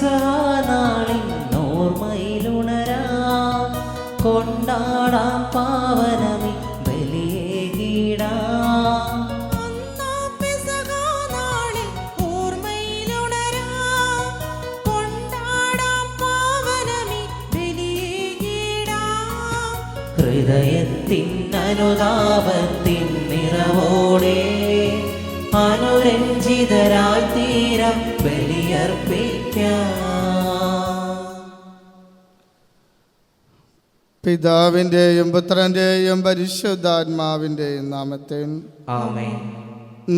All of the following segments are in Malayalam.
പെസഹാനാളിൻ ഓർമ്മയിലുണരാം, കൊണ്ടാടാം പാവനമി ബലിയേകിടാം. ഒന്നാം പെസഹാനാളിൽ ഓർമ്മയിലുണരാം, കൊണ്ടാടാം പാവനമി ബലിയേകിടാം. ഹൃദയത്തിൻ അനുതാപത്തിൻ നിറവോടെ അനുരഞ്ജിതരായി തീരം ബലിയർപ്പിക്കാം. പിതാവിൻ്റെയും പുത്രൻ്റെയും പരിശുദ്ധാത്മാവിൻ്റെയും നാമത്തിൽ ആമേൻ.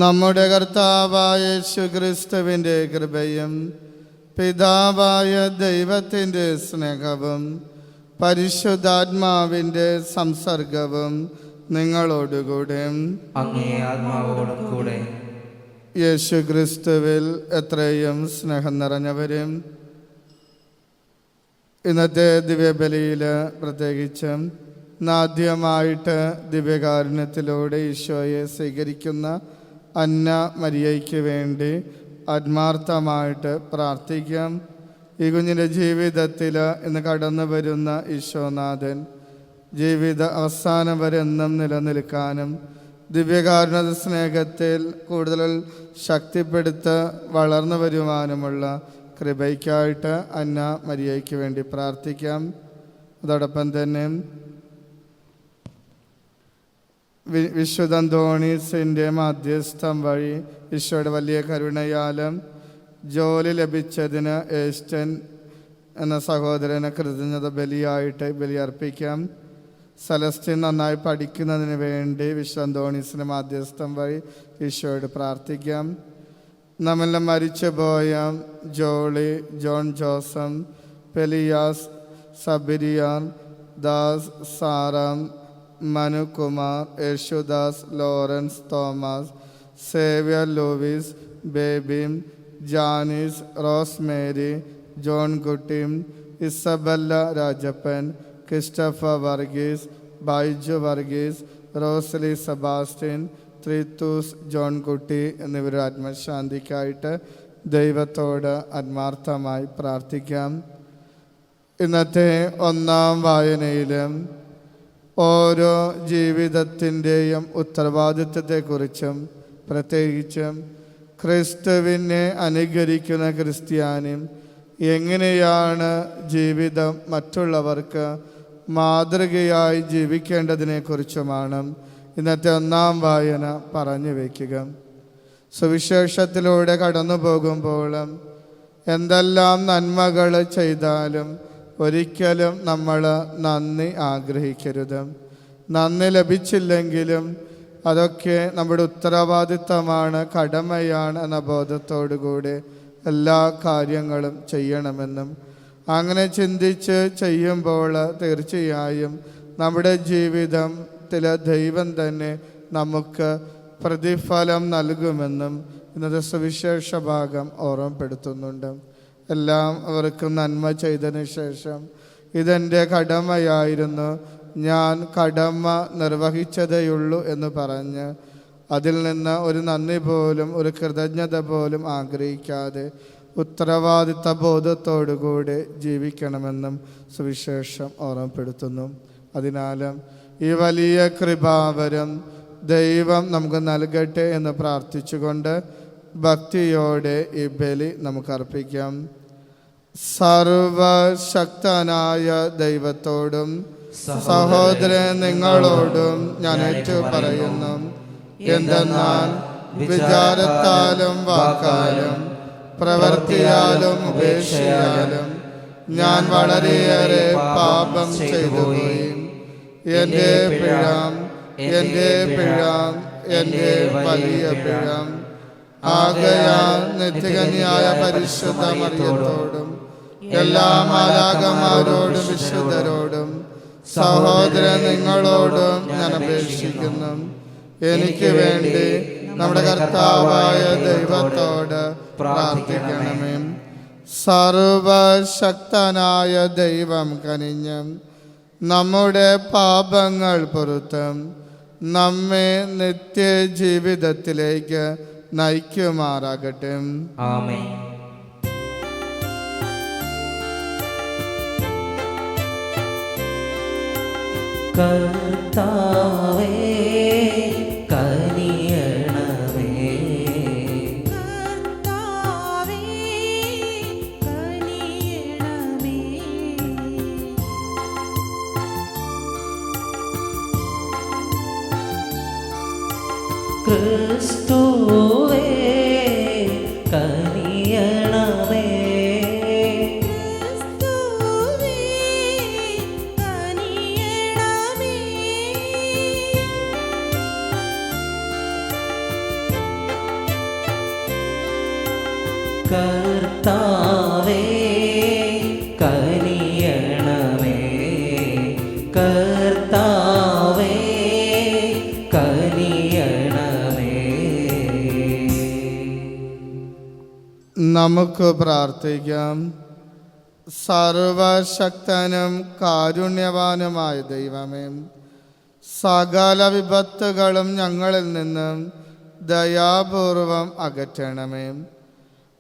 നമ്മുടെ കർത്താവായ യേശുക്രിസ്തുവിൻ്റെ കൃപയും പിതാവായ ദൈവത്തിൻ്റെ സ്നേഹവും പരിശുദ്ധാത്മാവിൻ്റെ സംസർഗവും നിങ്ങളോടുകൂടെ അങ്ങേ ആത്മാവോടും കൂടെ. യേശുക്രിസ്തുവിൽ എത്രയും സ്നേഹം നിറഞ്ഞവരും, ഇന്നത്തെ ദിവ്യബലിയിൽ പ്രത്യേകിച്ചും ആദ്യമായിട്ട് ദിവ്യകാരുണ്യത്തിലൂടെ ഈശോയെ സ്വീകരിക്കുന്ന അന്ന മരിയയ്ക്ക് വേണ്ടി ആത്മാർത്ഥമായിട്ട് പ്രാർത്ഥിക്കാം. ഈ കുഞ്ഞിൻ്റെ ജീവിതത്തിൽ ഇന്ന് കടന്നു വരുന്ന ഈശോനാഥൻ ജീവിത അവസാനം വരെ എന്നും നിലനിൽക്കാനും ദിവ്യകാരുണ്യ സ്നേഹത്തിൽ കൂടുതൽ ശക്തിപ്പെടുത്ത് വളർന്നു വരുവാനുമുള്ള കൃപയ്ക്കായിട്ട് അന്ന മരിയയ്ക്ക് വേണ്ടി പ്രാർത്ഥിക്കാം. അതോടൊപ്പം തന്നെ വിശുദ്ധ അന്തോണീസിൻ്റെ മധ്യസ്ഥം വഴി ഈശോയുടെ വലിയ കരുണയാലും ജോലി ലഭിച്ചതിന് ഏസ്റ്റൻ എന്ന സഹോദരന് കൃതജ്ഞത ബലിയായിട്ട് ബലിയർപ്പിക്കാം. സെലസ്റ്റിൻ നന്നായി പഠിക്കുന്നതിന് വേണ്ടി വിശുദ്ധ അന്തോണീസിൻ്റെ മധ്യസ്ഥം വഴി ഈശോയോട് പ്രാർത്ഥിക്കാം. നമ്മളെല്ലാം മരിച്ചുപോയ Jolly, John Joseph, Peliyas, Sabiriyan, Das, Sarah, Manukumar, Yesudas, Lawrence, Thomas, Xavier, Louis, Baby, Janis, Rosemary, Johnkutty, Isabella Rajappan, Christopher Varghese, Baiju Varghese, Rosily Sebastian, Thrithoos Johnkutty എന്നിവരുടെ ആത്മശാന്തിക്കായിട്ട് ദൈവത്തോട് ആത്മാർത്ഥമായി പ്രാർത്ഥിക്കാം. ഇന്നത്തെ ഒന്നാം വായനയിലും ഓരോ ജീവിതത്തിൻ്റെയും ഉത്തരവാദിത്വത്തെക്കുറിച്ചും പ്രത്യേകിച്ചും ക്രിസ്തുവിനെ അനുകരിക്കുന്ന ക്രിസ്ത്യാനി എങ്ങനെയാണ് ജീവിതം മറ്റുള്ളവർക്ക് മാതൃകയായി ജീവിക്കേണ്ടതിനെക്കുറിച്ചുമാണ് ഇന്നത്തെ ഒന്നാം വായന പറഞ്ഞു വയ്ക്കുക. സുവിശേഷത്തിലൂടെ കടന്നു പോകുമ്പോൾ എന്തെല്ലാം നന്മകൾ ചെയ്താലും ഒരിക്കലും നമ്മൾ നന്ദി ആഗ്രഹിക്കരുത്. നന്ദി ലഭിച്ചില്ലെങ്കിലും അതൊക്കെ നമ്മുടെ ഉത്തരവാദിത്തമാണ്, കടമയാണ് എന്ന ബോധത്തോടുകൂടി എല്ലാ കാര്യങ്ങളും ചെയ്യണമെന്നും അങ്ങനെ ചിന്തിച്ച് ചെയ്യുമ്പോൾ തീർച്ചയായും നമ്മുടെ ജീവിതത്തിൽ ദൈവം തന്നെ നമുക്ക് പ്രതിഫലം നൽകുമെന്നും ഇന്നത്തെ സുവിശേഷ ഭാഗം ഓർമ്മപ്പെടുത്തുന്നുണ്ട്. എല്ലാവർക്കും നന്മ ചെയ്തതിന് ശേഷം ഇതെൻ്റെ കടമയായിരുന്നു, ഞാൻ കടമ നിർവഹിച്ചതേയുള്ളൂ എന്ന് പറഞ്ഞ് അതിൽ നിന്ന് ഒരു നന്ദി പോലും ഒരു കൃതജ്ഞത പോലും ആഗ്രഹിക്കാതെ ഉത്തരവാദിത്ത ബോധത്തോടുകൂടി ജീവിക്കണമെന്നും സുവിശേഷം ഓർമ്മപ്പെടുത്തുന്നു. അതിനാലും ഈ വലിയ കൃപാവരം ദൈവം നമുക്ക് നൽകട്ടെ എന്ന് പ്രാർത്ഥിച്ചുകൊണ്ട് ഭക്തിയോടെ ഈ ബലി നമുക്ക് അർപ്പിക്കാം. സർവശക്തനായ ദൈവത്തോടും സഹോദരൻ നിങ്ങളോടും ഞാൻ ഏറ്റു പറയുന്നു, എന്തെന്നാൽ വിചാരത്താലും വാക്കാലും പ്രവൃത്തിയാലും ഉപേക്ഷയാലും ഞാൻ വളരെയേറെ പാപം ചെയ്തുപോയി. എൻ്റെ പിഴ, എൻ്റെ വലിയ പിഴ. ആകയാൽ നിത്യകന്യായ പരിശുദ്ധ മറിയത്തോടും എല്ലാ മാലാഖമാരോടും വിശുദ്ധരോടും സഹോദരൻ നിങ്ങളോടും ഞാൻ അപേക്ഷിക്കുന്നു, എനിക്ക് വേണ്ടി നമ്മുടെ കർത്താവായ ദൈവത്തോട് പ്രാർത്ഥിക്കണമേ. സർവശക്തനായ ദൈവം കനിഞ്ഞും നമ്മുടെ പാപങ്ങൾ പൊറുത്തും നമ്മെ നിത്യജീവിതത്തിലേക്ക് നയിക്കുമാറാകട്ടെ. ആമേൻ. കർത്താവേ കനിയണമേ. കർത്താവേ കനിയണമേ. ക്രിസ്തുവേ കനിയണമേ. ക്രിസ്തുവേ കനിയണമേ. കർത്താവേ കനിയണമേ. കർത്താവേ കനിയണമേ. നമുക്ക് പ്രാർത്ഥിക്കാം. സർവശക്തനും കാരുണ്യവാനുമായ ദൈവമേ, സകല വിപത്തുകളും ഞങ്ങളിൽ നിന്നും ദയാപൂർവം അകറ്റണമേ.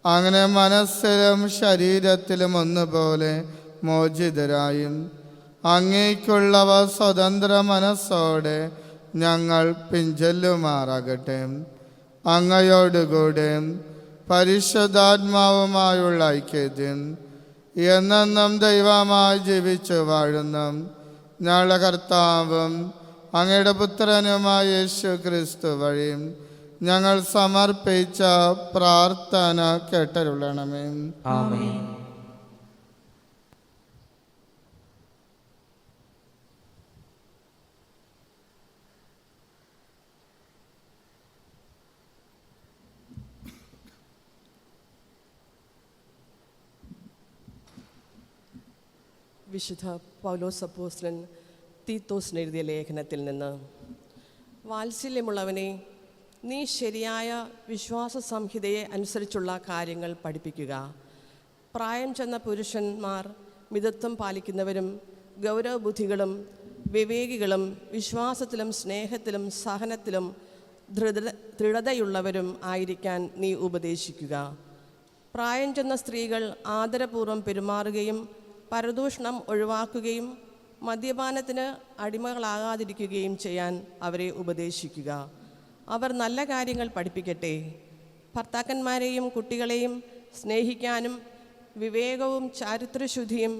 അങ്ങനെ മനസ്സിലും ശരീരത്തിലും ഒന്നുപോലെ മോചിതരായും അങ്ങേക്കുള്ളവ സ്വതന്ത്ര മനസ്സോടെ ഞങ്ങൾ പിഞ്ചൊല്ലുമാറാകട്ടെ. അങ്ങയോടുകൂടെ പരിശുദ്ധാത്മാവുമായുള്ള ഐക്യത്തിൽ എന്നെന്നും ദൈവമായി ജീവിച്ചു വാഴുന്ന ഞങ്ങളുടെ കർത്താവും അങ്ങയുടെ പുത്രനുമായ യേശു ക്രിസ്തു വഴി ഞങ്ങൾ സമർപ്പിച്ച പ്രാർത്ഥന കേട്ടരുളണമേ. ആമേൻ. വിശുദ്ധ പൗലോസ് അപ്പോസ്തലൻ തീത്തോസിന് എഴുതിയ ലേഖനത്തിൽ നിന്ന്: വാത്സല്യമുള്ളവനെ, നീ ശരിയായ വിശ്വാസ സംഹിതയെ അനുസരിച്ചുള്ള കാര്യങ്ങൾ പഠിപ്പിക്കുക. പ്രായം ചെന്ന പുരുഷന്മാർ മിതത്വം പാലിക്കുന്നവരും ഗൗരവബുദ്ധികളും വിവേകികളും വിശ്വാസത്തിലും സ്നേഹത്തിലും സഹനത്തിലും ദൃഢതയുള്ളവരും ആയിരിക്കാൻ നീ ഉപദേശിക്കുക. പ്രായം ചെന്ന സ്ത്രീകൾ ആദരപൂർവ്വം പെരുമാറുകയും പരദൂഷണം ഒഴിവാക്കുകയും മദ്യപാനത്തിന് അടിമകളാകാതിരിക്കുകയും ചെയ്യാൻ അവരെ ഉപദേശിക്കുക. അവർ നല്ല കാര്യങ്ങൾ പഠിപ്പിക്കട്ടെ. ഭർത്താക്കന്മാരെയും കുട്ടികളെയും സ്നേഹിക്കാനും വിവേകവും ചാരിത്രശുദ്ധിയും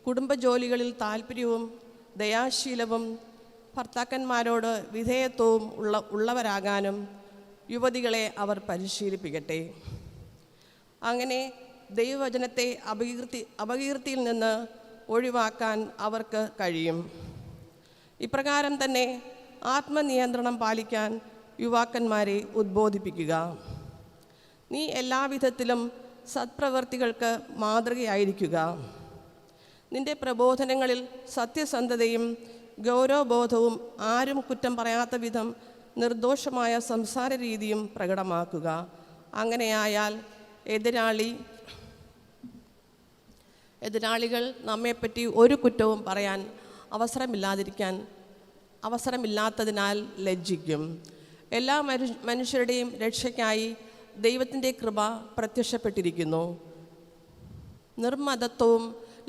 കുടുംബജോലികളിൽ താല്പര്യവും ദയാശീലവും ഭർത്താക്കന്മാരോട് വിധേയത്വവും ഉള്ളവരാകാനും യുവതികളെ അവർ പരിശീലിപ്പിക്കട്ടെ. അങ്ങനെ ദൈവവചനത്തെ അപകീർത്തിയിൽ നിന്ന് ഒഴിവാക്കാൻ അവർക്ക് കഴിയും. ഇപ്രകാരം തന്നെ ആത്മനിയന്ത്രണം പാലിക്കാൻ യുവാക്കന്മാരെ ഉദ്ബോധിപ്പിക്കുക. നീ എല്ലാവിധത്തിലും സത്പ്രവർത്തികൾക്ക് മാതൃകയായിരിക്കുക. നിന്റെ പ്രബോധനങ്ങളിൽ സത്യസന്ധതയും ഗൗരവബോധവും ആരും കുറ്റം പറയാത്ത വിധം നിർദോഷമായ സംസാര രീതിയും പ്രകടമാക്കുക. അങ്ങനെയായാൽ എതിരാളികൾ നമ്മെപ്പറ്റി ഒരു കുറ്റവും പറയാൻ അവസരമില്ലാത്തതിനാൽ ലജ്ജിക്കും. എല്ലാ മനുഷ്യരുടെയും രക്ഷയ്ക്കായി ദൈവത്തിൻ്റെ കൃപ പ്രത്യക്ഷപ്പെട്ടിരിക്കുന്നു. നിർമ്മതത്വവും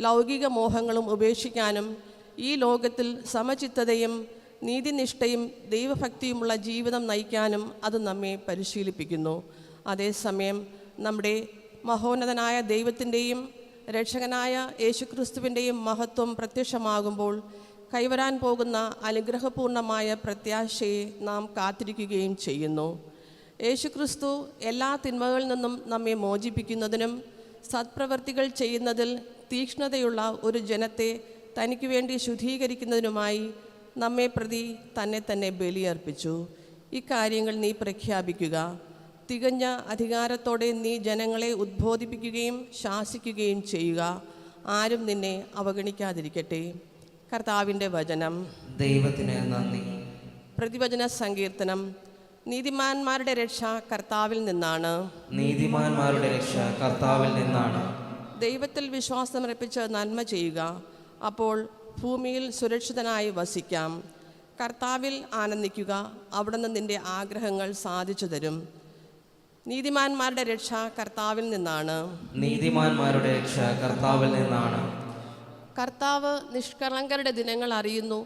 ലൗകിക മോഹങ്ങളും ഉപേക്ഷിക്കാനും ഈ ലോകത്തിൽ സമചിത്തതയും നീതിനിഷ്ഠയും ദൈവഭക്തിയുമുള്ള ജീവിതം നയിക്കാനും അത് നമ്മെ പരിശീലിപ്പിക്കുന്നു. അതേസമയം നമ്മുടെ മഹോന്നതനായ ദൈവത്തിൻ്റെയും രക്ഷകനായ യേശുക്രിസ്തുവിൻ്റെയും മഹത്വം പ്രത്യക്ഷമാകുമ്പോൾ കൈവരാൻ പോകുന്ന അനുഗ്രഹപൂർണമായ പ്രത്യാശയെ നാം കാത്തിരിക്കുകയും ചെയ്യുന്നു. യേശുക്രിസ്തു എല്ലാ തിന്മകളിൽ നിന്നും നമ്മെ മോചിപ്പിക്കുന്നതിനും സത്പ്രവർത്തികൾ ചെയ്യുന്നതിൽ തീക്ഷ്ണതയുള്ള ഒരു ജനത്തെ തനിക്ക് വേണ്ടി ശുദ്ധീകരിക്കുന്നതിനുമായി നമ്മെ പ്രതി തന്നെ ബലിയർപ്പിച്ചു. ഇക്കാര്യങ്ങൾ നീ പ്രഖ്യാപിക്കുക. തികഞ്ഞ അധികാരത്തോടെ നീ ജനങ്ങളെ ഉദ്ബോധിപ്പിക്കുകയും ശാസിക്കുകയും ചെയ്യുക. ആരും നിന്നെ അവഗണിക്കാതിരിക്കട്ടെ. കർത്താവിൻ്റെ വചനം. ദൈവത്തിന് നന്ദി. പ്രതിവചന സങ്കീർത്തനം. നീതിമാന്മാരുടെ രക്ഷ കർത്താവിൽ നിന്നാണ്. നീതിമാന്മാരുടെ രക്ഷ കർത്താവിൽ നിന്നാണ്. ദൈവത്തിൽ വിശ്വാസമർപ്പിച്ച് നന്മ ചെയ്യുക. അപ്പോൾ ഭൂമിയിൽ സുരക്ഷിതനായി വസിക്കാം. കർത്താവിൽ ആനന്ദിക്കുക. അവിടുന്ന് നിന്റെ ആഗ്രഹങ്ങൾ സാധിച്ചു തരും. നീതിമാന്മാരുടെ രക്ഷ കർത്താവിൽ നിന്നാണ്. നീതിമാന്മാരുടെ രക്ഷ കർത്താവിൽ നിന്നാണ്. കർത്താവ് നിഷ്കളങ്കരുടെ ദിനങ്ങൾ അറിയുന്നു.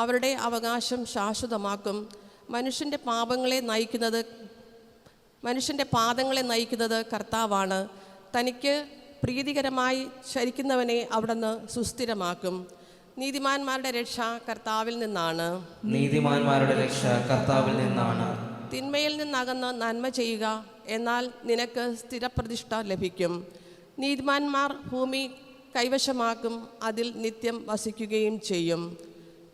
അവരുടെ അവകാശം ശാശ്വതമാക്കും. മനുഷ്യൻ്റെ പാദങ്ങളെ നയിക്കുന്നത് കർത്താവാണ്. തനിക്ക് പ്രീതികരമായി ചരിക്കുന്നവനെ അവിടുന്ന് സുസ്ഥിരമാക്കും. നീതിമാന്മാരുടെ രക്ഷ കർത്താവിൽ നിന്നാണ്. നീതിമാന്മാരുടെ രക്ഷ കർത്താവിൽ നിന്നാണ്. തിന്മയിൽ നിന്നകന്ന് നന്മ ചെയ്യുക, എന്നാൽ നിനക്ക് സ്ഥിരപ്രതിഷ്ഠ ലഭിക്കും. നീതിമാന്മാർ ഭൂമി കൈവശമാക്കും, അതിൽ നിത്യം വസിക്കുകയും ചെയ്യും.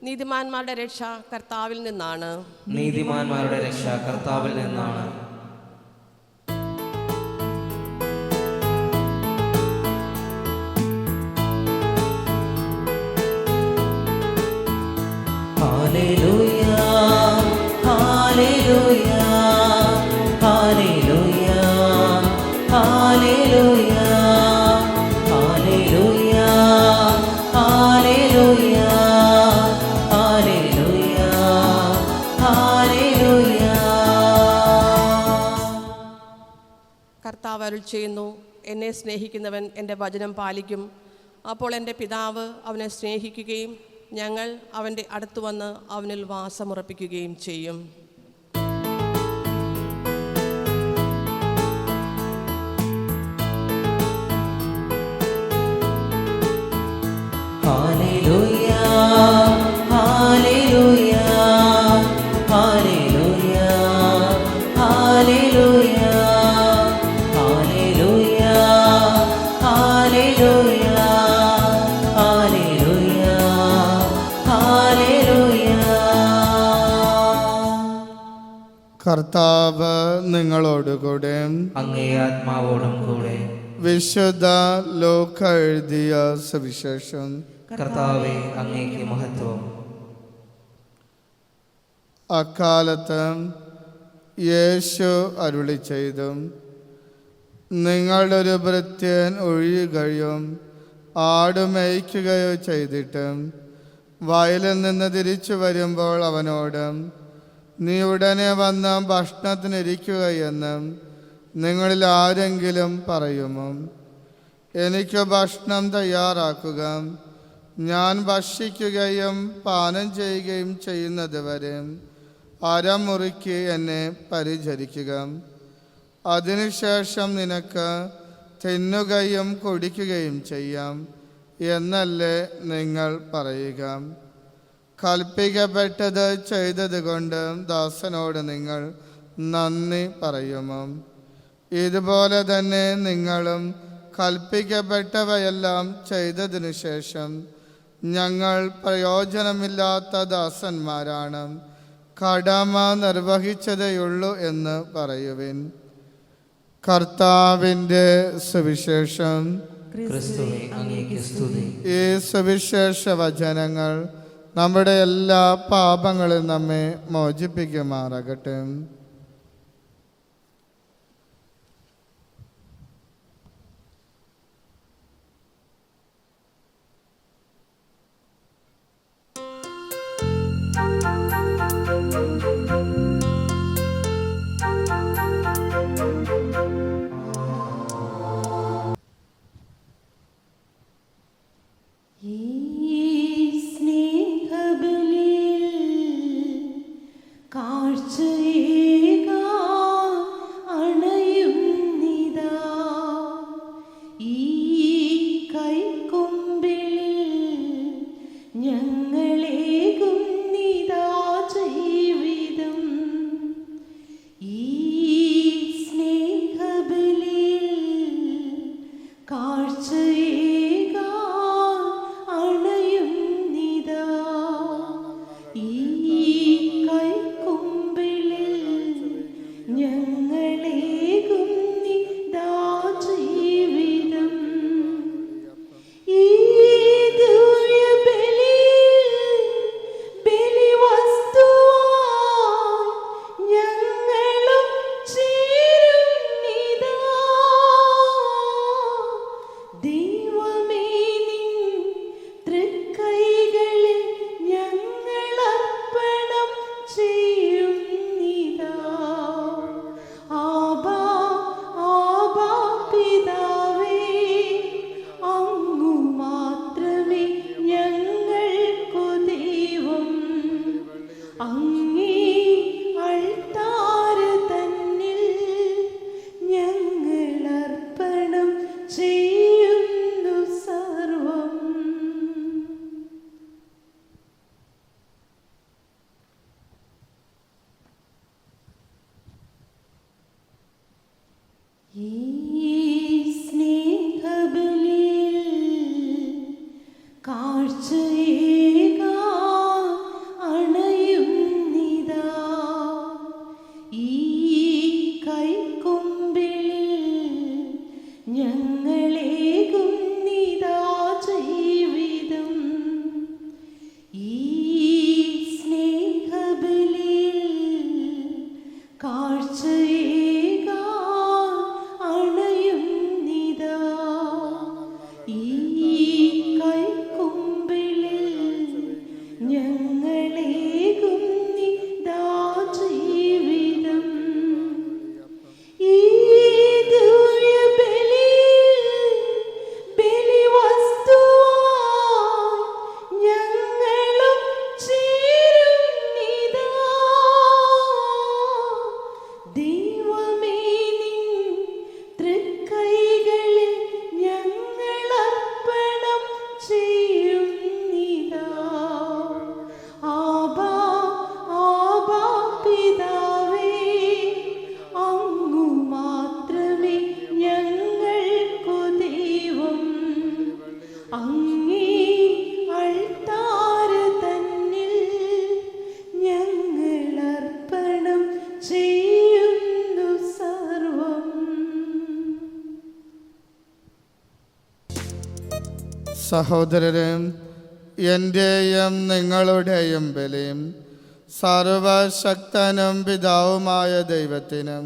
നീതിമാന്മാരുടെ രക്ഷ കർത്താവിൽ നിന്നാണ്. നീതിമാന്മാരുടെ രക്ഷ കർത്താവിൽ നിന്നാണ്. Hallelujah, hallelujah, hallelujah, hallelujah, hallelujah, hallelujah, hallelujah, hallelujah. കർത്താവ് അരുൾ ചെയ്യുന്നു, എന്നെ സ്നേഹിക്കുന്നവൻ എൻ്റെ വചനം പാലിക്കും. അപ്പോൾ എൻ്റെ പിതാവ് അവനെ സ്നേഹിക്കുകയും ഞങ്ങൾ അവൻ്റെ അടുത്ത് വന്ന് അവനിൽ വാസമുറപ്പിക്കുകയും ചെയ്യും. Hallelujah, hallelujah, hallelujah, hallelujah, hallelujah, hallelujah, hallelujah, hallelujah. കർത്താവ് നിങ്ങളോടുകൂടെ. അങ്ങേ ആത്മാവോടും കൂടെ. വിശുദ്ധ ലൂക്കാ എഴുതിയ സുവിശേഷം. കർത്താവേ, അങ്ങേക്ക് മഹത്വം. അക്കാലത്ത് യേശു അരുളി ചെയ്തു, നിങ്ങളൊരു ഭൃത്യൻ ഒഴിയുകയോ ആട് മേയ്ക്കുകയോ ചെയ്തിട്ട് വയലിൽ നിന്ന് തിരിച്ചു വരുമ്പോൾ അവനോട്, നീ ഉടനെ വന്ന് ഭക്ഷണത്തിനിരിക്കുകയെന്ന് നിങ്ങളിൽ ആരെങ്കിലും പറയുമോ? എനിക്ക് ഭക്ഷണം തയ്യാറാക്കുക, ഞാൻ ഭക്ഷിക്കുകയും പാനം ചെയ്യുകയും ചെയ്യുന്നത് വരെ അരമുറുക്കി എന്നെ പരിചരിക്കുക. അതിനുശേഷം നിനക്ക് തിന്നുകയും കുടിക്കുകയും ചെയ്യാം എന്നല്ലേ നിങ്ങൾ പറയുക? കൽപ്പിക്കപ്പെട്ടത് ചെയ്തതുകൊണ്ട് ദാസനോട് നിങ്ങൾ നന്ദി പറയുമോ? ഇതുപോലെ തന്നെ നിങ്ങളും കൽപ്പിക്കപ്പെട്ടവയെല്ലാം ചെയ്തതിനു ശേഷം, ഞങ്ങൾ പ്രയോജനമില്ലാത്ത ദാസന്മാരാണ്, കടമ നിർവഹിച്ചതേയുള്ളൂ എന്ന് പറയുവിൻ. കർത്താവിൻ്റെ സുവിശേഷം. ക്രിസ്തുവേ, അങ്ങേക്ക് സ്തുതി. ഈ സുവിശേഷ വചനങ്ങൾ നമ്മുടെ എല്ലാ പാപങ്ങളിൽ നമ്മെ മോചിപ്പിക്കുമാറാകട്ടെ. സ്നേഹബലിയിൽ കാഴ്ചയേ സഹോദരരെ, എൻ്റെയും നിങ്ങളുടെയും ബലിയും സർവശക്തനും പിതാവുമായ ദൈവത്തിനും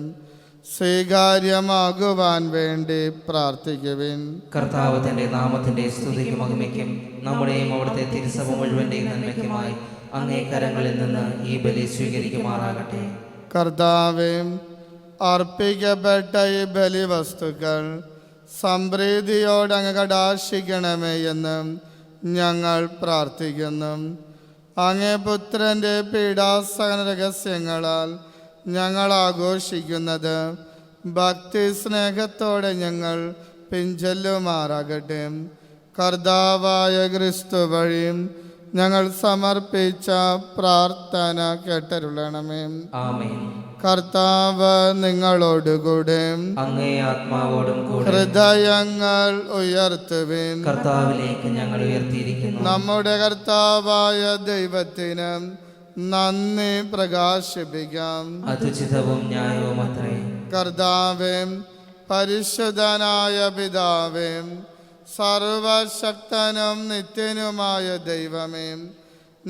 സ്വീകാര്യമാകുവാൻ വേണ്ടി പ്രാർത്ഥിക്കുവിൻ. കർത്താവ് തന്റെ നാമത്തിന്റെ സ്തുതിക്കും മഹിമയ്ക്കും നമ്മുടെയും അവിടുത്തെ തിരുസഭ മുഴുവന്റെയും നന്മയ്ക്കുമായി അങ്ങേ കരങ്ങളിൽ നിന്ന് ഈ ബലി സ്വീകരിക്കുമാറാകട്ടെ. കർത്താവേ, അർപ്പിക്കപ്പെട്ട ഈ ബലി വസ്തുക്കൾ സംപ്രീതിയോട് അങ്ങ് കടാക്ഷിക്കണമേ എന്ന് ഞങ്ങൾ പ്രാർത്ഥിക്കുന്നു. അങ്ങേ പുത്രൻ്റെ പീഡാസഹന രഹസ്യങ്ങളാൽ ഞങ്ങൾ ആഘോഷിക്കുന്നത് ഭക്തി സ്നേഹത്തോടെ ഞങ്ങൾ പിഞ്ചൊല്ലുമാറാകട്ടെ. കർത്താവായ ക്രിസ്തു വഴി ഞങ്ങൾ സമർപ്പിച്ച പ്രാർത്ഥന കേട്ടരുളണമേ. ആമേൻ. കർത്താവ് നിങ്ങളോടുകൂടെ, അങ്ങേ ആത്മാവോടും കൂടെ ഹൃദയങ്ങൾ ഉയർത്തുവിൻ. കർത്താവിലേക്ക് ഞങ്ങൾ ഉയർത്തിയിരിക്കുന്നു. നമ്മുടെ കർത്താവായ ദൈവത്തിന് നന്ദി പ്രകാശിപ്പിക്കാം. അതുചിതവും ന്യായവും അത്രേ. കർത്താവേ, പരിശുദ്ധനായ പിതാവേ, സർവശക്തനും നിത്യനുമായ ദൈവമേ,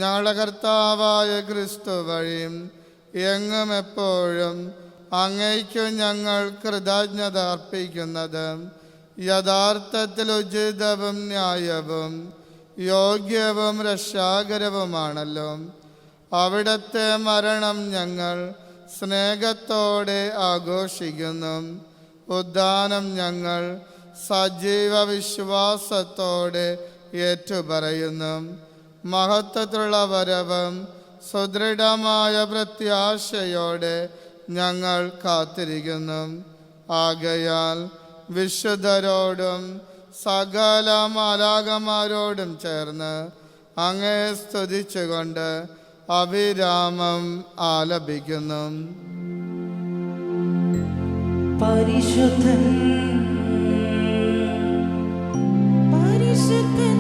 ഞങ്ങളുടെ കർത്താവായ ക്രിസ്തു വഴി എങ്ങും എപ്പോഴും അങ്ങയ്ക്കു ഞങ്ങൾ കൃതജ്ഞത അർപ്പിക്കുന്നത് യഥാർത്ഥത്തിൽ ഉചിതവും ന്യായവും യോഗ്യവും രക്ഷാകരവുമാണല്ലോ. അവിടുത്തെ മരണം ഞങ്ങൾ സ്നേഹത്തോടെ ആഘോഷിക്കുന്നു. ഉദ്ധാനം ഞങ്ങൾ സജീവ വിശ്വാസത്തോടെ ഏറ്റുപറയുന്നു. മഹത്വത്തിലുള്ള വരവും സുദൃഢമായ പ്രത്യാശയോടെ ഞങ്ങൾ കാത്തിരിക്കുന്നു. ആകയാൽ വിശുദ്ധരോടും സകല മാലാഖമാരോടും ചേർന്ന് അങ്ങേ സ്തുതിച്ചുകൊണ്ട് അവിരാമം ആലപിക്കുന്നു. പരിശുദ്ധൻ പരിശുദ്ധൻ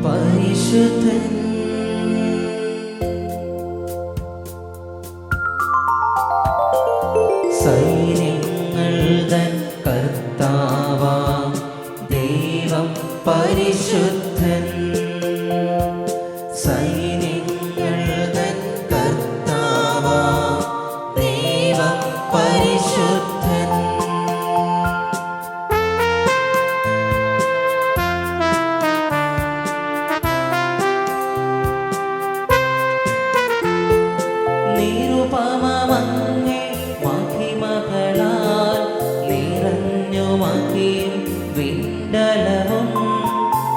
പരിശുദ്ധൻ സൈന്യങ്ങൾ തൻ കർത്താവാം ദൈവം പരിശുദ്ധൻ. സൈന്യങ്ങൾ തൻ കർത്താവാം ദൈവം പരിശുദ്ധൻ. നിരുപമമങ്ങേ മഹിമകളാൽ നിറഞ്ഞു മഹിം വിണ്ടലവും.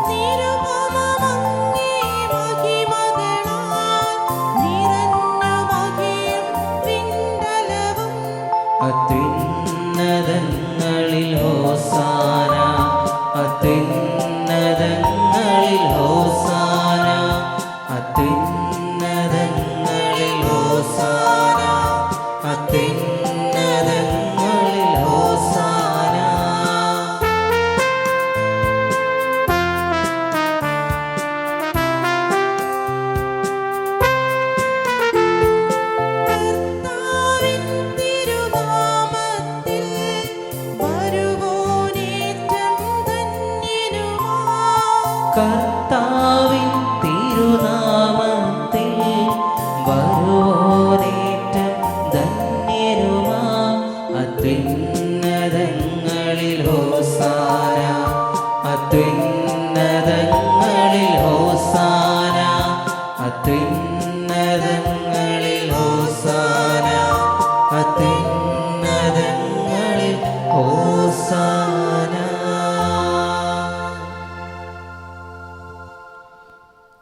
നിരുപമമങ്ങേ മഹിമകളാൽ നിറഞ്ഞു മഹിം വിണ്ടലവും. അത്യുന്നതങ്ങളിൽ ഹോസാന, അത്യുന്നതങ്ങളിൽ ഹോസാന, അത്യുന്നതങ്ങളിൽ ഹോസാന, അത്യുന്നതങ്ങളിൽ ഹോസാന. കർത്താവിൻ തിരുനാമത്തിൽ വരുവോനേറ്റം ധന്യനുമാം. കർത്താവിൻ തിരുനാമത്തിൽ വരുവോനേറ്റം ധന്യനുമാം. അത്യുന്നതങ്ങളിൽ ഹോസാന, അത്യുന്നതങ്ങളിൽ ഹോസാന, അത്യുന്നതങ്ങളിൽ ഹോസാന, അത്യുന്നതങ്ങളിൽ ഹോസാന.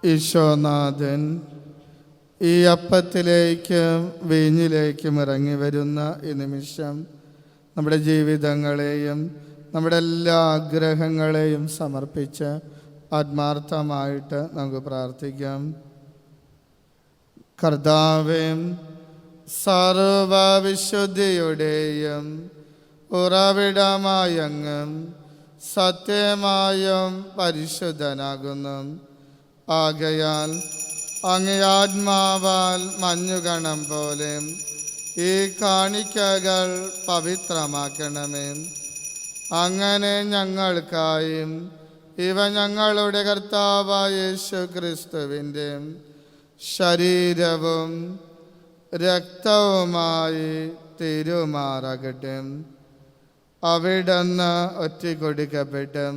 ഈശോനാഥൻ ഈ അപ്പത്തിലേക്കും വീഞ്ഞിലേക്കും ഇറങ്ങി വരുന്ന ഈ നിമിഷം നമ്മുടെ ജീവിതങ്ങളെയും നമ്മുടെ എല്ലാ ആഗ്രഹങ്ങളെയും സമർപ്പിച്ച് ആത്മാർത്ഥമായിട്ട് നമുക്ക് പ്രാർത്ഥിക്കാം. കർത്താവേ, സർവവിശുദ്ധിയുടെയും ഉറവിടമായങ്ങും സത്യമായും പരിശുദ്ധനാകുന്നു. ആകയാൽ അങ്ങേ ആത്മാവാൽ മഞ്ഞുകണം പോലെ ഈ കാണിക്കകൾ പവിത്രമാക്കണമേ. അങ്ങനെ ഞങ്ങൾക്കായും ഇവ ഞങ്ങളുടെ കർത്താവായ യേശു ക്രിസ്തുവിൻ്റെ ശരീരവും രക്തവുമായി തീരുമാറാകട്ടെ. അവിടുന്ന് ഒറ്റിക്കൊടുക്കപ്പെട്ടും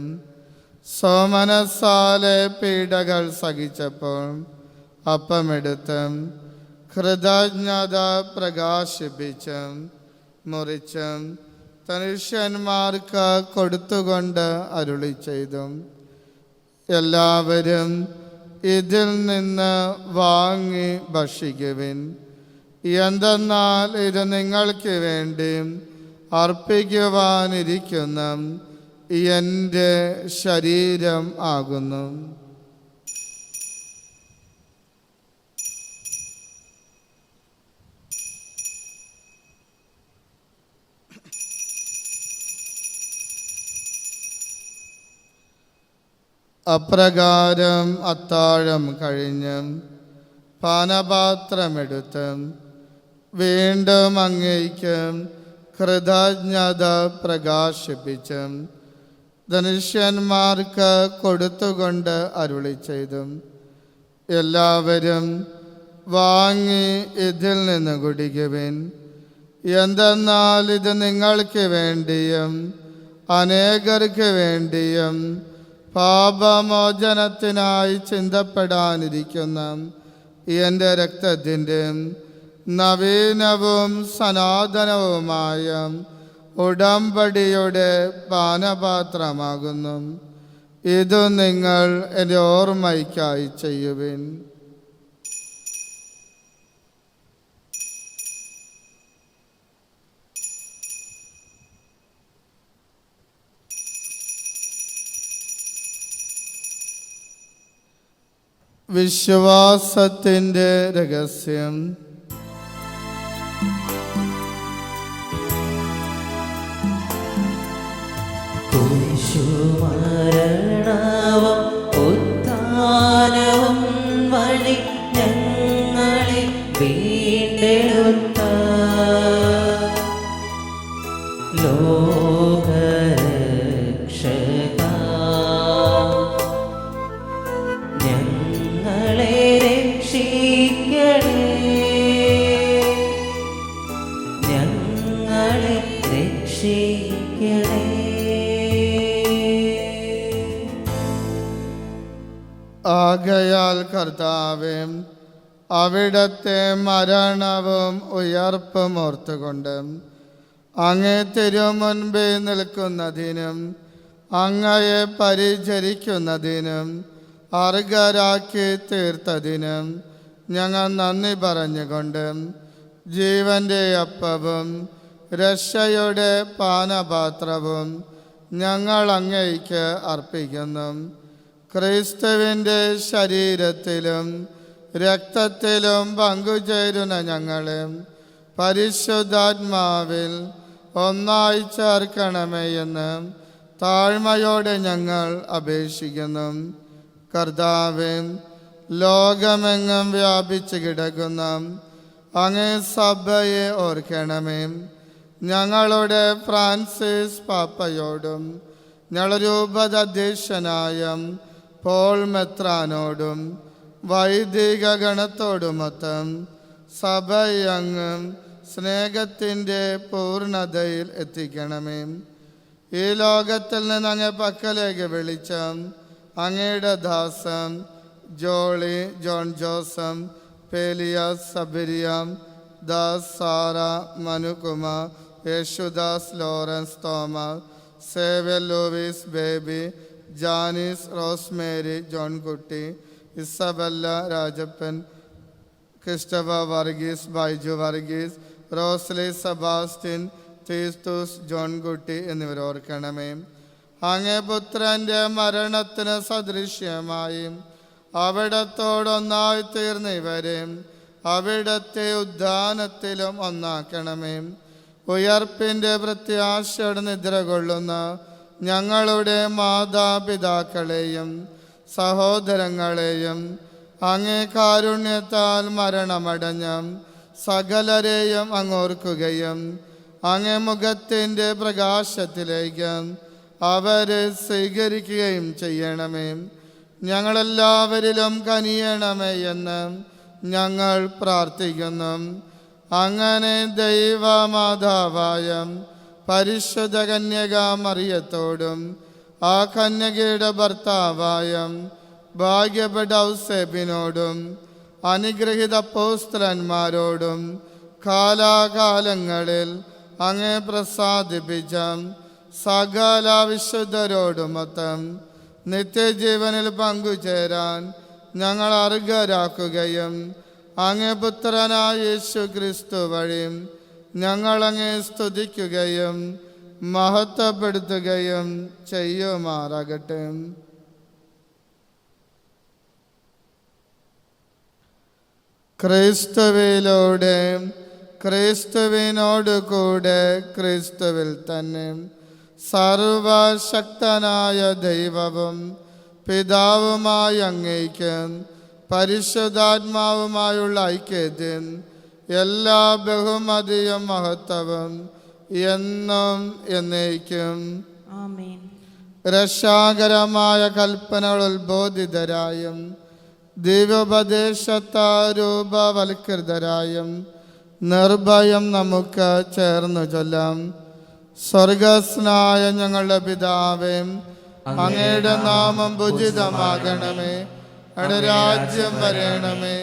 സോമനസാലെ പീഡകൾ സഹിച്ചപ്പോൾ അപ്പമെടുത്തും കൃതജ്ഞത പ്രകാശിപ്പിച്ചും മുറിച്ചും തനുഷ്യന്മാർക്ക് കൊടുത്തുകൊണ്ട് അരുളി ചെയ്തു, എല്ലാവരും ഇതിൽ നിന്ന് വാങ്ങി ഭക്ഷിക്കുവിൻ. എന്തെന്നാൽ ഇത് നിങ്ങൾക്ക് വേണ്ടി അർപ്പിക്കുവാനിരിക്കുന്ന എൻ്റെ ശരീരം ആകുന്നു. അപ്രകാരം അത്താഴം കഴിഞ്ഞ് പാനപാത്രമെടുത്ത് വീണ്ടും അങ്ങേക്ക് കൃതജ്ഞത പ്രകാശിപ്പിച്ച് ധനുഷ്യന്മാർക്ക് കൊടുത്തുകൊണ്ട് അരുളി ചെയ്തു, എല്ലാവരും വാങ്ങി ഇതിൽ നിന്ന് കുടിക്കുവിൻ. എന്തെന്നാൽ ഇത് നിങ്ങൾക്ക് വേണ്ടിയും അനേകർക്ക് വേണ്ടിയും പാപമോചനത്തിനായി ചിന്തപ്പെടാനിരിക്കുന്ന എൻ്റെ രക്തത്തിൻ്റെ നവീനവും സനാതനവുമായ ഉടമ്പടിയുടെ പാനപാത്രമാകുന്നു. ഇത് നിങ്ങൾ എൻ്റെ ഓർമ്മയ്ക്കായി ചെയ്യുവിൻ. വിശ്വാസത്തിൻ്റെ രഹസ്യം. കുരിശുമരണവും ഉത്ഥാനവും വഴി ഞങ്ങളെ വീണ്ടെടുത്ത ലോകരക്ഷക ഞങ്ങളെ രക്ഷിക്കണേ, ഞങ്ങളെ രക്ഷിക്കണേ. ആകയാൽ കർത്താവേ, അവിടത്തെ മരണവും ഉയർപ്പും ഓർത്തുകൊണ്ട് അങ്ങേ തിരുമുൻപിൽ നിൽക്കുന്നതിനും അങ്ങയെ പരിചരിക്കുന്നതിനും അർഹരാക്കി തീർത്തതിനും ഞങ്ങൾ നന്ദി പറഞ്ഞുകൊണ്ട് ജീവൻ്റെ അപ്പവും രക്ഷയുടെ പാനപാത്രവും ഞങ്ങൾ അങ്ങയ്ക്ക് അർപ്പിക്കുന്നു. ക്രിസ്തുവിൻ്റെ ശരീരത്തിലും രക്തത്തിലും പങ്കുചേരുന്ന ഞങ്ങളെ പരിശുദ്ധാത്മാവിൽ ഒന്നായി ചേർക്കണമേ എന്ന് താഴ്മയോടെ ഞങ്ങൾ അപേക്ഷിക്കുന്നു. കർത്താവേ, ലോകമെങ്ങും വ്യാപിച്ചു കിടക്കുന്ന അങ്ങേ സഭയെ ഓർക്കണമേ. ഞങ്ങളുടെ ഫ്രാൻസിസ് പാപ്പയോടും ഞങ്ങളുടെ രൂപതാധ്യക്ഷനായ പോൾ മെത്രാനോടും വൈദിക ഗണത്തോടുമൊത്തം സഭയങ്ങും സ്നേഹത്തിൻ്റെ പൂർണ്ണതയിൽ എത്തിക്കണമേ. ഈ ലോകത്തിൽ നിന്ന് അങ്ങേ പക്കലേക്ക് വിളിച്ച അങ്ങയുടെ ദാസം Jolly, John Joseph, Peliyas, Sabariyam Das, Sarah, Manukumar, Yesudas, Lawrence, Thomas, Xavier, Louis, Baby, Janis, Rosemary, Johnkutty, Isabella, Rajappan, Christopher Varghese, Baiju Varghese, Rosily, Sebastian, Thrithoos, Johnkutty എന്നിവർ ഓർക്കണമേ. അങ്ങേ പുത്രൻ്റെ മരണത്തിന് സദൃശ്യമായി അവിടത്തോടൊന്നായി തീർന്ന ഇവരെ അവിടത്തെ ഉദ്ധാനത്തിലും ഒന്നാക്കണമേ. ഉയർപ്പിൻ്റെ പ്രത്യാശയോടെ നിദ്ര കൊള്ളുന്ന ഞങ്ങളുടെ മാതാപിതാക്കളെയും സഹോദരങ്ങളെയും അങ്ങേ കാരുണ്യത്താൽ മരണമടഞ്ഞ സകലരെയും അങ്ങോർക്കുകയും അങ്ങേ മുഖത്തിൻ്റെ പ്രകാശത്തിലേക്ക് അവരെ സ്വീകരിക്കുകയും ചെയ്യണമേ. ഞങ്ങളെല്ലാവരിലും കനിയണമേ എന്ന് ഞങ്ങൾ പ്രാർത്ഥിക്കുന്നു. അങ്ങനെ ദൈവമാതാവായ പരിശുദ്ധ കന്യക മറിയത്തോടും ആ കന്യകയുടെ ഭർത്താവായ ഭാഗ്യപ്പെട്ട ഔസേപ്പിനോടും അനുഗ്രഹിത അപ്പോസ്തലന്മാരോടും കാലാകാലങ്ങളിൽ അങ്ങേ പ്രസാദിപ്പിച്ച സകല വിശുദ്ധരോടുമൊത്തം നിത്യജീവനിൽ പങ്കുചേരാൻ ഞങ്ങൾ അർഹരാക്കുകയും അങ്ങേ പുത്രനായ യേശു ക്രിസ്തു വഴി ഞങ്ങൾ അങ്ങേ സ്തുതിക്കുകയും മഹത്വപ്പെടുത്തുകയും ചെയ്യുമാറാകട്ടെ. ക്രിസ്തുവിലൂടെ, ക്രിസ്തുവിനോട് കൂടെ, ക്രിസ്തുവിൽ തന്നെ സർവശക്തനായ ദൈവവും പിതാവുമായ അങ്ങേക്ക് പരിശുദ്ധാത്മാവുമായുള്ള ഐക്യത്തിൽ എല്ലാ ബഹുമതിയും മഹത്വവും എന്നും എന്നേക്കും. ആമേൻ. രക്ഷാകരമായ കൽപ്പനകൾ ഉത്ബോധിതരായും ദിവ്യോപദേശത്താൽ രൂപവൽകൃതരായും നിർഭയം നമുക്ക് ചേർന്നു ചൊല്ലാം. സ്വർഗസ്നായ ഞങ്ങളുടെ പിതാവേ, അങ്ങയുടെ നാമം പൂജിതമാകണമേ. അങ്ങയുടെ രാജ്യം വരണമേ.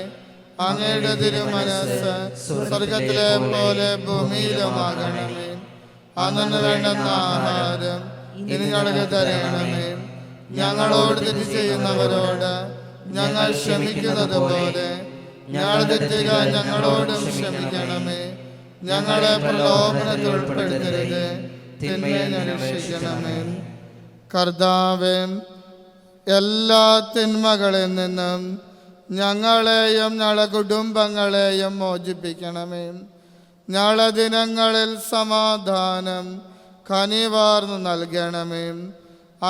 അങ്ങയുടെ തിരുമനസ്സ് സ്വർഗത്തിലെ പോലെ ഭൂമിയിലുമാകണമേ. അന്നു വേണ്ടുന്ന ആഹാരം ഇനി ഞങ്ങൾക്ക് തരണമേ. ഞങ്ങളോട് തെറ്റ് ചെയ്യുന്നവരോട് ഞങ്ങൾ ക്ഷമിക്കുന്നത് പോലെ ഞങ്ങളുടെ തെറ്റുകൾ ഞങ്ങളോടും ക്ഷമിക്കണമേ. ഞങ്ങളെ പ്രലോഭനത്തിൽ ഉൾപ്പെടുത്തരുത്, തിന്മയെ രക്ഷിക്കണമേ. കർത്താവേ, എല്ലാ തിന്മകളിൽ നിന്നും ഞങ്ങളെയും ഞങ്ങളുടെ കുടുംബങ്ങളെയും മോചിപ്പിക്കണമേ. ഞങ്ങളുടെ ദിനങ്ങളിൽ സമാധാനം കനിവാർന്നു നൽകണമേ.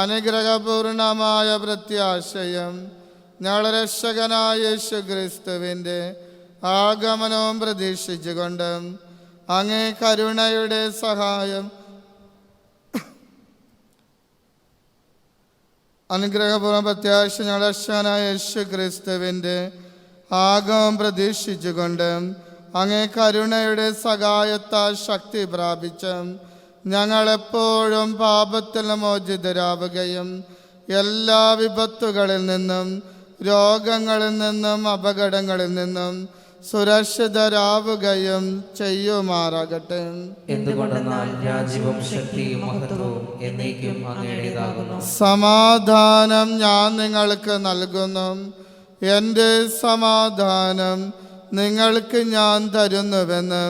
അനുഗ്രഹപൂർണമായ പ്രത്യാശയും ഞങ്ങളുടെ രക്ഷകനായ യേശു ക്രിസ്തുവിൻ്റെ ആഗമനവും പ്രതീക്ഷിച്ചുകൊണ്ട് അങ്ങേ കരുണയുടെ സഹായം അനുഗ്രഹപൂർവ്വ പ്രത്യാശ ഞങ്ങളുടെ രക്ഷകനായ യേശു ക്രിസ്തുവിൻ്റെ ആഗമനം പ്രതീക്ഷിച്ചുകൊണ്ട് അങ്ങേ കരുണയുടെ സഹായത്താൽ ശക്തി പ്രാപിച്ച് ഞങ്ങളെപ്പോഴും പാപത്തിൽ മോചിതരാവുകയും എല്ലാ വിപത്തുകളിൽ നിന്നും രോഗങ്ങളിൽ നിന്നും അപകടങ്ങളിൽ നിന്നും സുരക്ഷിതരാവുകയും ചെയ്യുമാറാകട്ടെ. എന്തുകൊണ്ടെന്നാൽ രാജ്യവും ശക്തിയും മഹത്വവും എന്നേക്കും അങ്ങയുടേതാകുന്നു. സമാധാനം ഞാൻ നിങ്ങൾക്ക് നൽകുന്നു, എൻ്റെ സമാധാനം നിങ്ങൾക്ക് ഞാൻ തരുന്നുവെന്ന്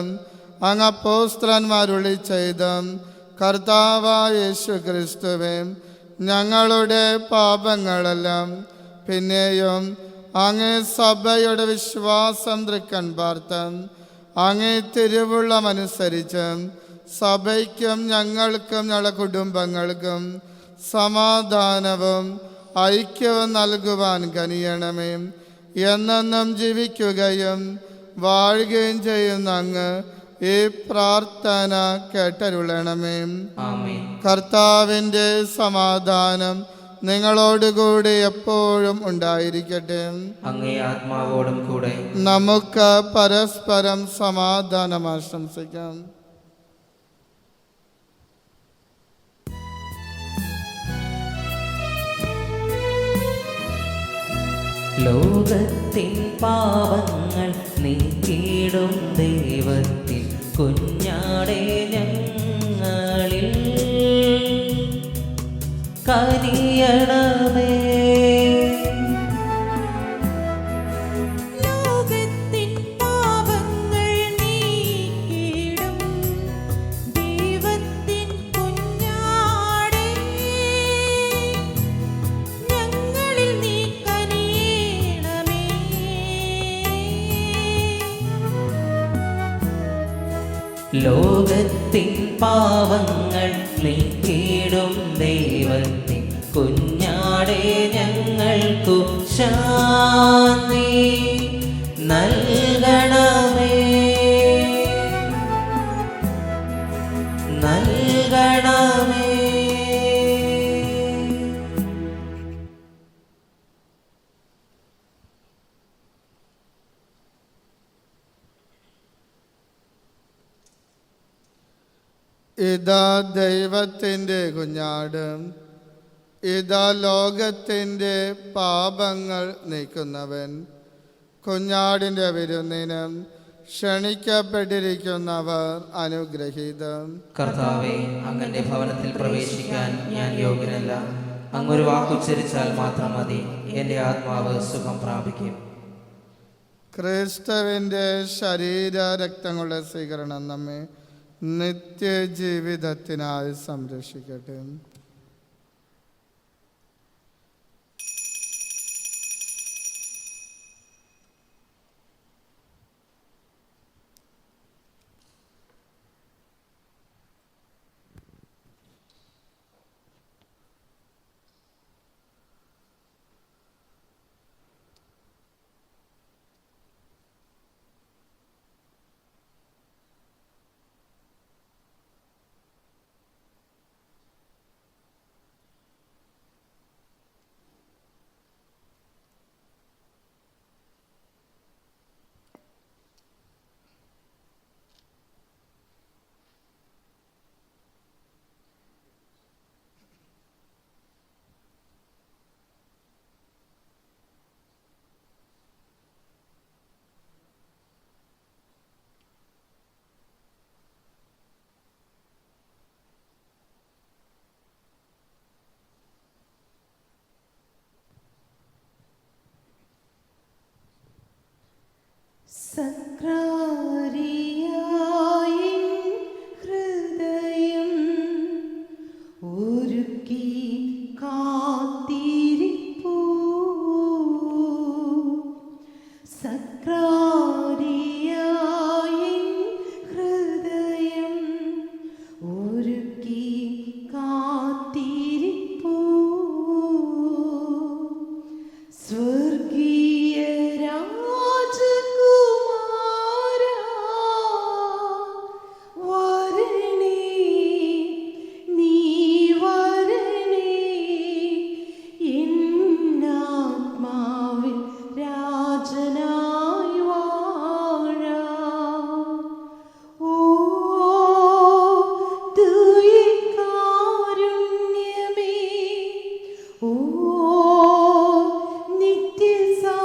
അങ്ങ് അപ്പോസ്തലന്മാരുളി ചെയ്ത കർത്താവായ യേശു ക്രിസ്തുവേ, ഞങ്ങളുടെ പാപങ്ങളെല്ലാം പിന്നെയും അങ്ങേ സഭയുടെ വിശ്വാസം തൃക്കൺ പാർത്തം അങ്ങേ തിരുവുള്ളമനുസരിച്ച് സഭയ്ക്കും ഞങ്ങൾക്കും ഞങ്ങളുടെ കുടുംബങ്ങൾക്കും സമാധാനവും ഐക്യവും നൽകുവാൻ കനിയണമേ. എന്നെന്നും ജീവിക്കുകയും വാഴുകയും ചെയ്യുന്ന അങ്ങ് ഈ പ്രാർത്ഥന കേട്ടരുളണമേ. കർത്താവിൻ്റെ സമാധാനം നിങ്ങളോടുകൂടി എപ്പോഴും ഉണ്ടായിരിക്കട്ടെ. അങ്ങേ ആത്മാവോടും കൂടെ. നമുക്ക് പരസ്പരം സമാധാനം ആശംസിക്കാം. ലോകത്തിൻ പാവങ്ങൾ നീക്കിടും ദൈവത്തിൻ കുഞ്ഞാടേ, ഞങ്ങളിൽ കനിയണമേ. ലോകത്തിൻ പാപങ്ങൾ നീക്കിടും ദൈവത്തിൻ കുഞ്ഞാടേ, ഞങ്ങളിൽ നീ കനിയണമേ. ലോകത്തിൻ പാവങ്ങൾ നീക്കിടും ദൈവത്തിൻ കുഞ്ഞാടേ, ഞങ്ങൾക്കു ശാന്തി നൽകണമേ. ഇതാ ദൈവത്തിൻ്റെ കുഞ്ഞാട്, ഇതാ ലോകത്തിൻ്റെ പാപങ്ങൾ നീക്കുന്നവൻ. കുഞ്ഞാടിൻ്റെ വിരുന്നിനും ക്ഷണിക്കപ്പെട്ടിരിക്കുന്നവർ അനുഗ്രഹീതം. കർത്താവെ, അങ്ങന്റെ ഭവനത്തിൽ പ്രവേശിക്കാൻ ഞാൻ യോഗ്യനല്ല. അങ്ങൊരു വാക്കുച്ചരിച്ചാൽ മാത്രം മതി, എൻ്റെ ആത്മാവ് സുഖം പ്രാപിക്കും. ക്രിസ്തുവിൻ്റെ ശരീര രക്തങ്ങളുടെ സ്വീകരണം നമ്മെ നിത്യജീവിതത്തിനായി സംരക്ഷിക്കട്ടെ. സക്രാരിയായി ഹൃദയം ഒരുക്കി കാത്തിരിപ്പൂ. സക്രാരിയായി ഹൃദയം ഒരുക്കി കാത്തിരിപ്പൂ. സ്വർഗീയ രാജകുമാരാ വരണേ, നീ വരണേ, എന്നാത്മാവിൽ രാജനായി വാഴാം. ഓ ദിവ്യകാരുണ്യമേ, ഓ നിത്യസാ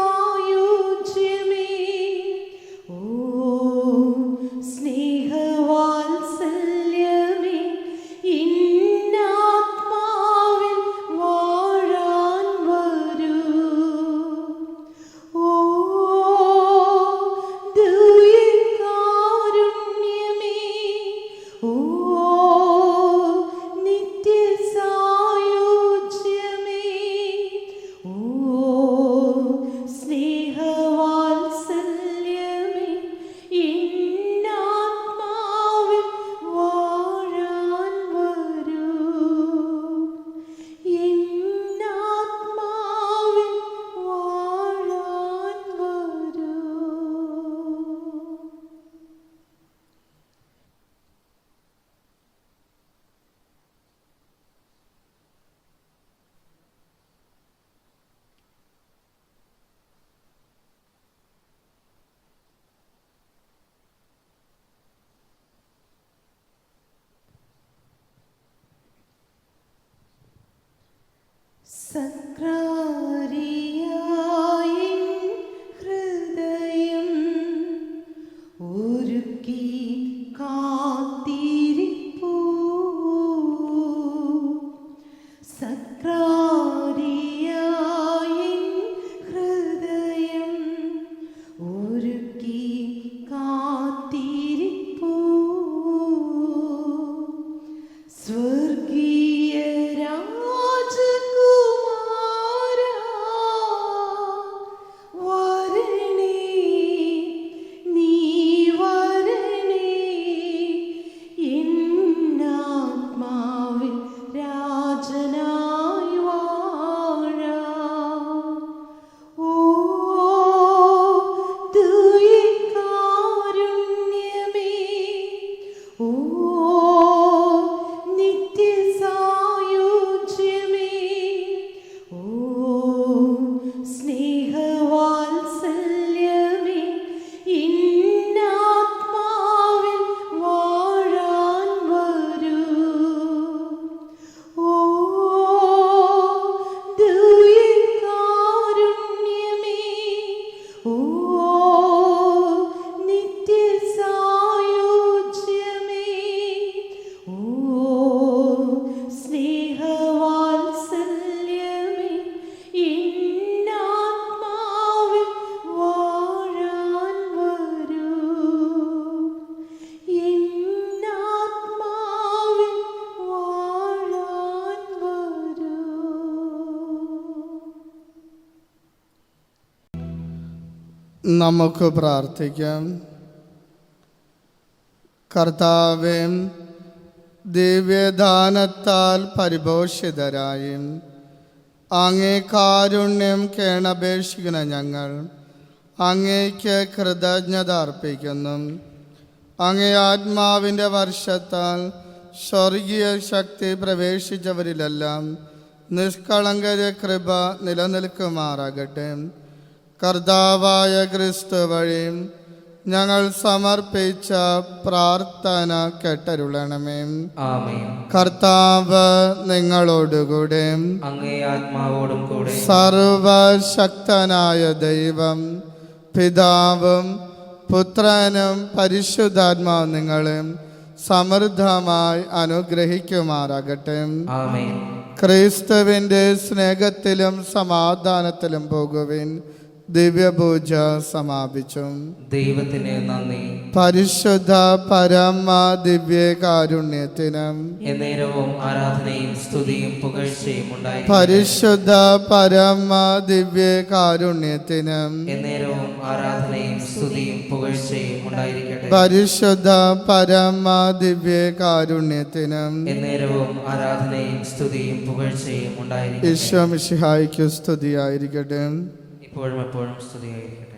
നമുക്ക് പ്രാർത്ഥിക്കാം. കർത്താവേ, ദിവ്യദാനത്താൽ പരിപോഷിതരായും അങ്ങേ കാരുണ്യം കേണപേക്ഷിക്കുന്ന ഞങ്ങൾ അങ്ങേക്ക് കൃതജ്ഞത അർപ്പിക്കുന്നു. അങ്ങേ ആത്മാവിൻ്റെ വർഷത്താൽ സ്വർഗീയ ശക്തി പ്രവേശിച്ചവരിലെല്ലാം നിഷ്കളങ്കര കൃപ നിലനിൽക്കുമാറാകട്ടെ. കർത്താവായ ക്രിസ്തു വഴി ഞങ്ങൾ സമർപ്പിച്ച പ്രാർത്ഥന കേട്ടരുളണമേ. ആമേൻ. കർത്താവ് നിങ്ങളോടുകൂടെ, അങ്ങേ ആത്മാവോടും കൂടെ. സർവശക്തനായ ദൈവം പിതാവും പുത്രനും പരിശുദ്ധാത്മാവും നിങ്ങളെ സമൃദ്ധമായി അനുഗ്രഹിക്കുമാറാകട്ടെ. ആമേൻ. ക്രിസ്തുവിൻ്റെ സ്നേഹത്തിലും സമാധാനത്തിലും പോകുവിൻ. ദിവ്യപൂജ സമാപിച്ചു. ദൈവത്തിന് നന്ദി. പരിശുദ്ധ പരമ ദിവ്യകാരുണ്യത്തിനും എന്നേരവും ആരാധനയും സ്തുതിയും പുകഴ്ചയും ഉണ്ടായി. പരിശുദ്ധ പരമ ദിവ്യകാരുണ്യത്തിനും എന്നേരവും ആരാധനയും സ്തുതിയും പുകഴ്ചയും ഉണ്ടായിരിക്കട്ടെ. പരിശുദ്ധ പരമ ദിവ്യകാരുണ്യത്തിനും എന്നേരവും ആരാധനയും സ്തുതിയും പുകഴ്ചയും ഉണ്ടായിരിക്കട്ടെ. ഈശോ മിശിഹായ്ക്ക് സ്തുതിയായിരിക്കട്ടെ. ഇപ്പോഴും എപ്പോഴും സ്തുതിയായിരിക്കട്ടെ.